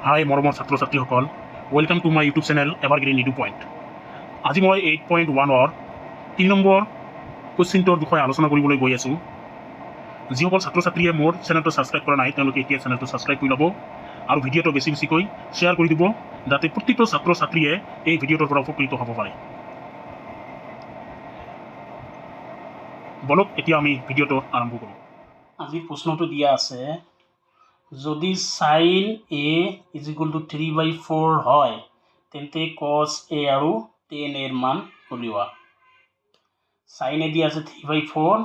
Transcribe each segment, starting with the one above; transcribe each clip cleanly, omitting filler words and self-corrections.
হাই মৰমৰ ছাত্ৰ ছাত্ৰীসকল, welcome to my YouTube channel evergreen edu point. আজি মই 8.1ৰ 3 নম্বৰ কুৱেশ্যনটোৰ বিষয়ে আলোচনা কৰিবলৈ গৈ আছোঁ। যিসকল ছাত্ৰ ছাত্ৰীয়ে মোৰ চেনেলটো ছাবস্ক্ৰাইব কৰা নাই তেওঁলোকে এতিয়া চেনেলটো ছাবস্ক্ৰাইব কৰি ল'ব আৰু ভিডিঅ'টো বেছিকৈ শ্বেয়াৰ কৰি দিব, যাতে প্ৰত্যেকটো ছাত্ৰ ছাত্ৰীয়ে এই ভিডিঅ'টোৰ পৰা উপকৃত হ'ব পাৰে। বলক এতিয়া আমি ভিডিঅ'টো আৰম্ভ কৰোঁ। আজিৰ প্ৰশ্নটো দিয়া আছে, যদি sin a is equal to 3/4 হয় তেন্তে cos a আৰু tan এর মান উলিওয়া। sin a দিয়া আছে 3/4,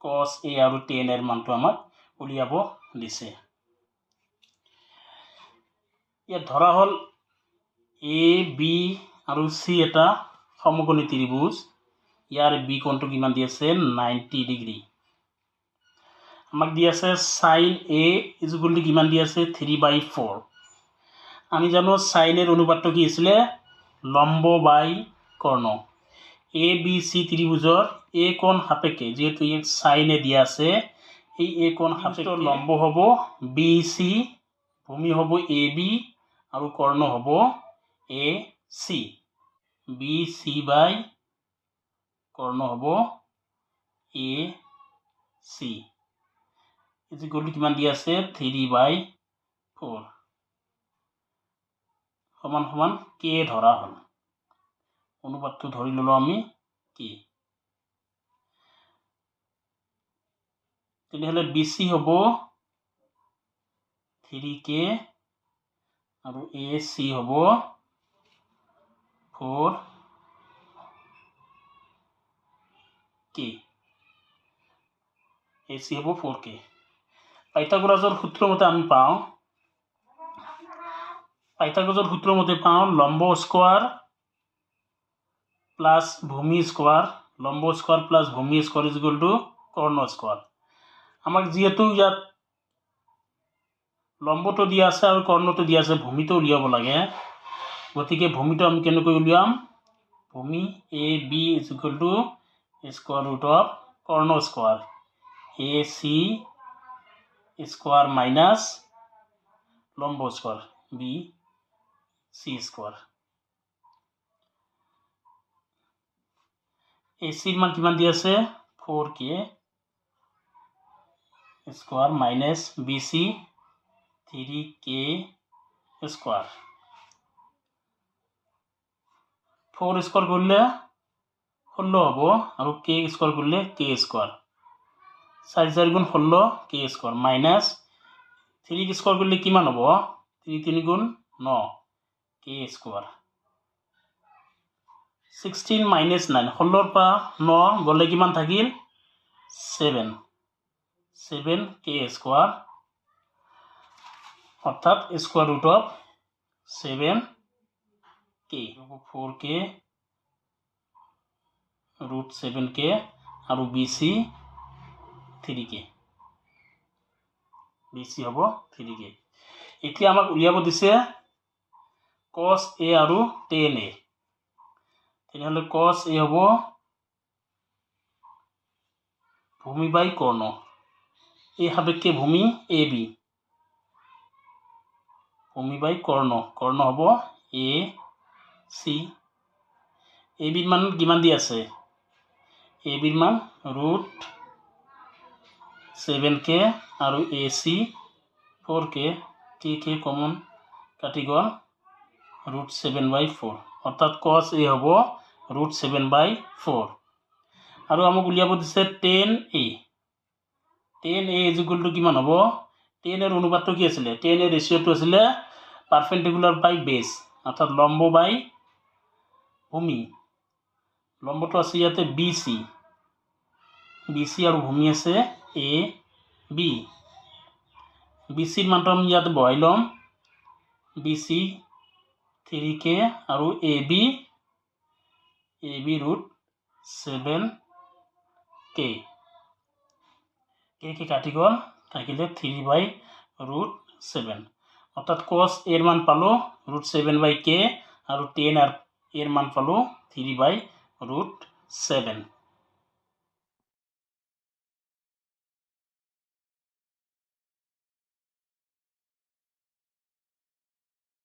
cos a আৰু tan এৰ মানটো আমাক উলিয়াব দিছে। ইয়াত ধৰা হল a b আৰু c এটা সমকোণী ত্ৰিভুজ, ইয়াৰ b কোণটো কিমান দি আছে 90 ডিগ্ৰী। আমাক দি আছে sin a is equal to কিমান দি আছে 3/4। আমি জানো sin এর অনুপাতটো কি আছিল লম্ব বাই কর্ণ। a b c ত্ৰিভুজৰ a কোণ সাপেক্ষে যেহেতু এই sin এ দিয়া আছে, এই a কোণ সাপেক্ষে লম্ব হ'ব bc, ভূমি হ'ব ab আৰু কর্ণ হ'ব ac। bc বাই কর্ণ হ'ব ac is equal to কিমান দি আছে 3/4 সমান সমান k ধৰা হল। অনুপাতটো ধৰি ললো আমি কি, তেতিয়াহলে bc হ'ব 3k আৰু ac হ'ব 4k। ac হ'ব 4k। পাইথাগোৰাসৰ সূত্ৰ মতে আমি পাওঁ, পাইথাগোৰাসৰ সূত্র মতে পাওঁ লম্ব স্কোয়ার প্লাস ভূমি স্কোয়ার, লম্ব স্কোয়ার প্লাস ভূমি square is equal two Karna square. আমাক যেহেতু ইয়াত লম্বটো দিয়া আছে আৰু কর্ণটো দিয়া আছে, ভূমিটো উলিয়াব লাগে, গতিকে ভূমিটো আমি কেনেকৈ উলিয়াম, ভূমি A B is equal to square root of কর্ণ square A C square minus লম্ব স্কোয়ার বি সি স্কোয়ার। এসির মান কিমান দি আছে 4k square minus BC 3k square. 4 square করলে 16 হব আর k স্কোয়ার করলে k স্কোয়ার, 4 4 গুণ 16 k স্কোয়ার মাইনাস 3 স্কোয়ার করলে কিমান হব 3 3 গুণ 9 k স্কোয়ার। 16 মাইনাস 9, 16 পৰা 9 গলে কিমান থাকিল 7, 7k স্কোয়াৰ অৰ্থাৎ square root of 7k 4k root 7k আৰু bc 3k, bc হ'ব 3k। এতিয়া আমাক উলিয়াব দিছে cos a আৰু tan a, তেতিয়াহলে cos a হ'ব ভূমি বাই কর্ণ, এই সাপেক্ষে ভূমি ab, ভূমি বাই কর্ণ, কর্ণ হ'ব ac। ab ৰ মান কিমান দি আছে, ab ৰ মান root 7k আৰু ac 4k, k কমন কাটি গল root 7/4 অৰ্থাৎ cos a হ'ব root 7/4। আৰু আমাক উলিয়াব দিছে tan a, tan a is equal to কিমান হ'ব, tan এর অনুপাতটো কি আছিল, tan এর রেশিওটো আছিল পারপেন্ডিকুলার বাই বেস অর্থাৎ লম্ব বাই ভূমি। লম্বটো আছে ইয়াতে bc, bc আৰু ভূমি আছে a b, bc ৰ মানটো আমি ইয়াতে বহাই লম bc 3k আৰু ab root 7k, k কাটি গল থাকিলে 3/√7 অৰ্থাৎ cos এৰ মান পালো √7/k আৰু tan এৰ মান পালো 3/√7।